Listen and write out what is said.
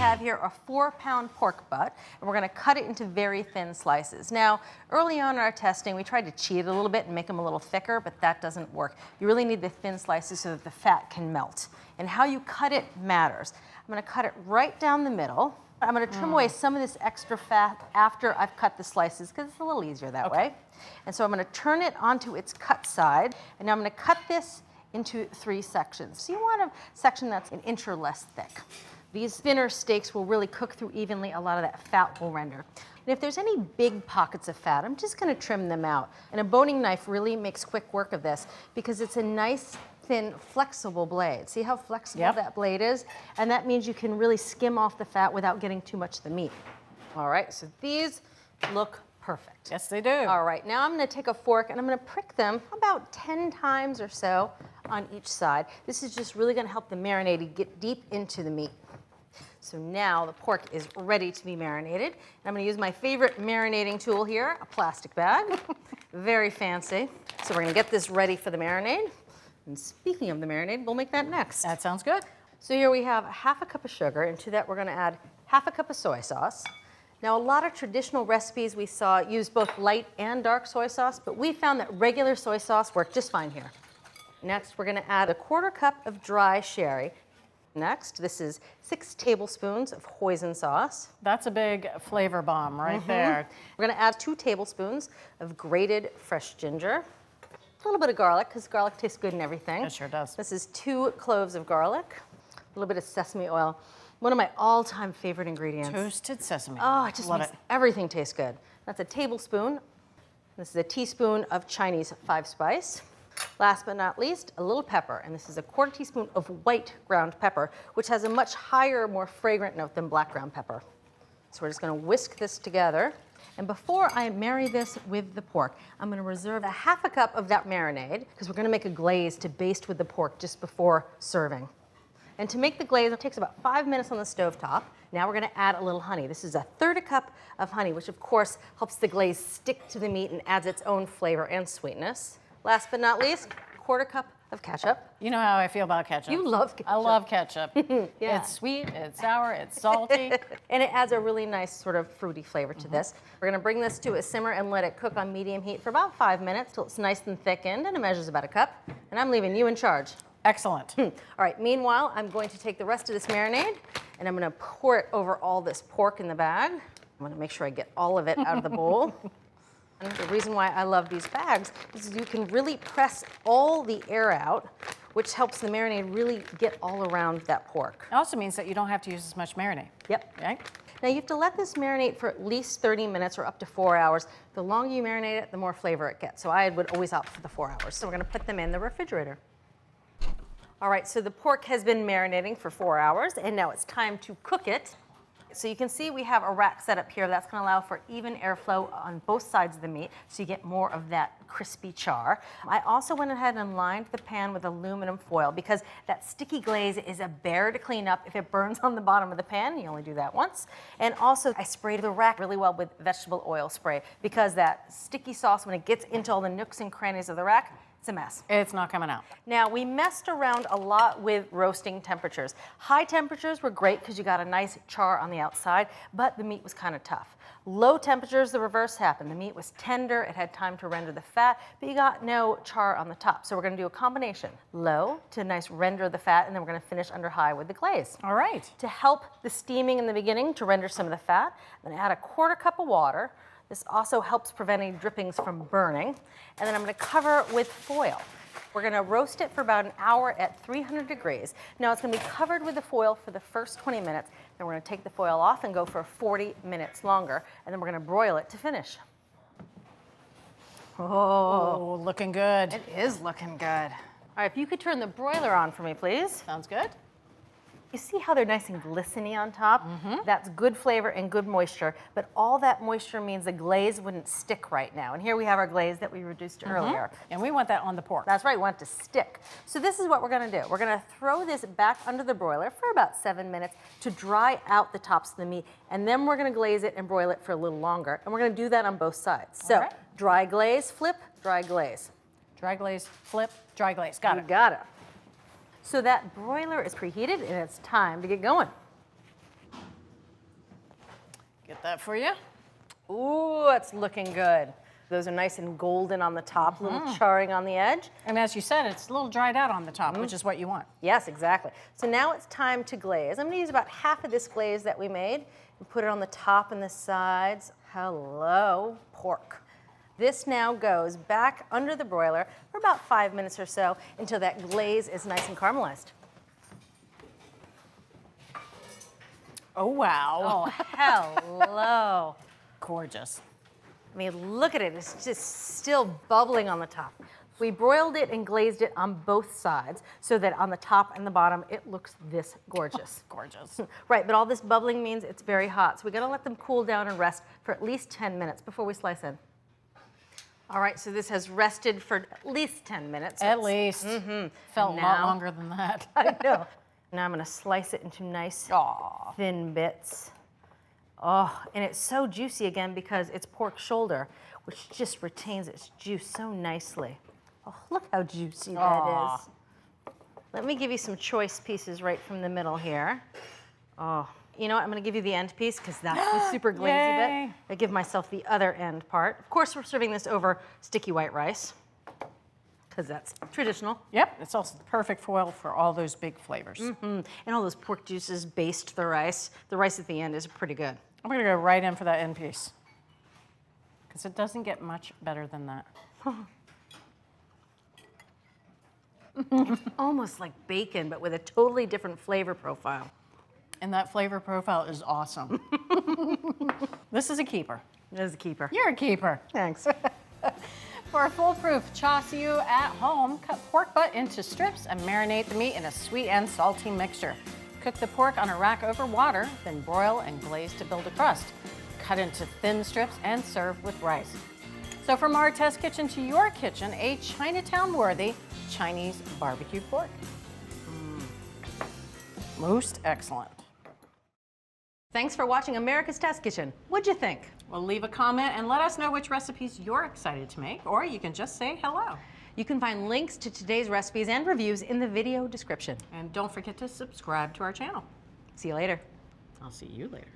have here a 4-pound pork butt, and we're going to cut it into very thin slices. Now, early on in our testing, we tried to cheat it a little bit and make them a little thicker, but that doesn't work. You really need the thin slices so that the fat can melt. And how you cut it matters. I'm going to cut it right down the middle. I'm going to trim away some of this extra fat after I've cut the slices because it's a little easier that way. And so I'm going to turn it onto its cut side, and now I'm going to cut this into 3 sections. So you want a section that's an inch or less thick. These thinner steaks will really cook through evenly. A lot of that fat will render. And if there's any big pockets of fat, I'm just going to trim them out. And a boning knife really makes quick work of this because it's a nice, thin, flexible blade. See how flexible that blade is? And that means you can really skim off the fat without getting too much of the meat. All right, so these look perfect. Yes, they do. All right, now I'm going to take a fork and I'm going to prick them about 10 times or so on each side. This is just really going to help the marinade get deep into the meat. So now the pork is ready to be marinated. And I'm going to use my favorite marinating tool here, a plastic bag. Very fancy. So we're going to get this ready for the marinade. And speaking of the marinade, we'll make that next. That sounds good. So here we have 1/2 cup of sugar, and to that we're going to add 1/2 cup of soy sauce. Now, a lot of traditional recipes we saw use both light and dark soy sauce, but we found that regular soy sauce worked just fine here. Next, we're going to add 1/4 cup of dry sherry. Next, this is 6 tablespoons of hoisin sauce. That's a big flavor bomb right there. We're going to add 2 tablespoons of grated fresh ginger. A little bit of garlic, because garlic tastes good in everything. It sure does. This is 2 cloves of garlic. A little bit of sesame oil. One of my all-time favorite ingredients. Toasted sesame. Oh, it just Love makes it. everything taste good. That's a tablespoon. This is a teaspoon of Chinese 5-spice. Last but not least, a little pepper, and this is a 1/4 teaspoon of white ground pepper, which has a much higher, more fragrant note than black ground pepper. So we're just going to whisk this together. And before I marry this with the pork, I'm going to reserve 1/2 cup of that marinade because we're going to make a glaze to baste with the pork just before serving. And to make the glaze, it takes about 5 minutes on the stovetop. Now we're going to add a little honey. This is 1/3 cup of honey, which of course helps the glaze stick to the meat and adds its own flavor and sweetness. Last but not least, 1/4 cup of ketchup. You know how I feel about ketchup. You love ketchup. I love ketchup. Yeah. It's sweet, it's sour, it's salty. And it adds a really nice sort of fruity flavor to this. We're going to bring this to a simmer and let it cook on medium heat for about 5 minutes till it's nice and thickened, and it measures about 1 cup. And I'm leaving you in charge. Excellent. All right, meanwhile, I'm going to take the rest of this marinade and I'm going to pour it over all this pork in the bag. I'm going to make sure I get all of it out of the bowl. And the reason why I love these bags is you can really press all the air out, which helps the marinade really get all around that pork. It also means that you don't have to use as much marinade. Yep. Right? Now you have to let this marinate for at least 30 minutes or up to 4 hours. The longer you marinate it, the more flavor it gets. So I would always opt for the 4 hours. So we're going to put them in the refrigerator. All right, so the pork has been marinating for 4 hours, and now it's time to cook it. So you can see we have a rack set up here that's going to allow for even airflow on both sides of the meat, so you get more of that crispy char. I also went ahead and lined the pan with aluminum foil because that sticky glaze is a bear to clean up if it burns on the bottom of the pan. You only do that once. And also I sprayed the rack really well with vegetable oil spray because that sticky sauce, when it gets into all the nooks and crannies of the rack, it's a mess. It's not coming out. Now, we messed around a lot with roasting temperatures. High temperatures were great because you got a nice char on the outside, but the meat was kind of tough. Low temperatures, the reverse happened. The meat was tender, it had time to render the fat, but you got no char on the top. So we're going to do a combination. Low to nice render the fat, and then we're going to finish under high with the glaze. All right. To help the steaming in the beginning to render some of the fat, I'm going to add 1/4 cup of water. This also helps prevent any drippings from burning. And then I'm going to cover with foil. We're going to roast it for about an hour at 300 degrees. Now it's going to be covered with the foil for the first 20 minutes. Then we're going to take the foil off and go for 40 minutes longer. And then we're going to broil it to finish. Oh, looking good. It is looking good. All right, if you could turn the broiler on for me, please. Sounds good. You see how they're nice and glistening on top? That's good flavor and good moisture, but all that moisture means the glaze wouldn't stick right now. And here we have our glaze that we reduced earlier. And we want that on the pork. That's right, we want it to stick. So this is what we're gonna do. We're gonna throw this back under the broiler for about 7 minutes to dry out the tops of the meat, and then we're gonna glaze it and broil it for a little longer. And we're gonna do that on both sides. So right. Dry glaze, flip, dry glaze. Dry glaze, flip, dry glaze. Got You it. got it. So that broiler is preheated and it's time to get going. Get that for you. Ooh, it's looking good. Those are nice and golden on the top, a little charring on the edge. And as you said, it's a little dried out on the top, which is what you want. Yes, exactly. So now it's time to glaze. I'm gonna use about half of this glaze that we made and put it on the top and the sides. Hello, pork. This now goes back under the broiler for about 5 minutes or so until that glaze is nice and caramelized. Oh, wow. Oh, hello. Gorgeous. I mean, look at it. It's just still bubbling on the top. We broiled it and glazed it on both sides so that on the top and the bottom, it looks this gorgeous. Gorgeous. Right, but all this bubbling means it's very hot. So we gotta let them cool down and rest for at least 10 minutes before we slice in. All right, so this has rested for at least 10 minutes. At least. Felt a lot Now- longer than that. I know. Now I'm gonna slice it into nice Aw. thin bits. Oh, and it's so juicy again because it's pork shoulder, which just retains its juice so nicely. Oh, look how juicy that Aw. is. Let me give you some choice pieces right from the middle here. Oh, you know what? I'm gonna give you the end piece because that's the super glazy Yay. bit. I give myself the other end part. Of course, we're serving this over sticky white rice because that's traditional. Yep, it's also the perfect foil for all those big flavors. And all those pork juices baste the rice. The rice at the end is pretty good. I'm gonna go right in for that end piece because it doesn't get much better than that. Almost like bacon, but with a totally different flavor profile. And that flavor profile is awesome. This is a keeper. It is a keeper. You're a keeper. Thanks. For a foolproof chassis at home, cut pork butt into strips and marinate the meat in a sweet and salty mixture. Cook the pork on a rack over water, then broil and glaze to build a crust. Cut into thin strips and serve with rice. So from our test kitchen to your kitchen, a Chinatown-worthy Chinese barbecue pork. Most excellent. Thanks for watching America's Test Kitchen. What'd you think? Well, leave a comment and let us know which recipes you're excited to make, or you can just say hello. You can find links to today's recipes and reviews in the video description. And don't forget to subscribe to our channel. See you later. I'll see you later.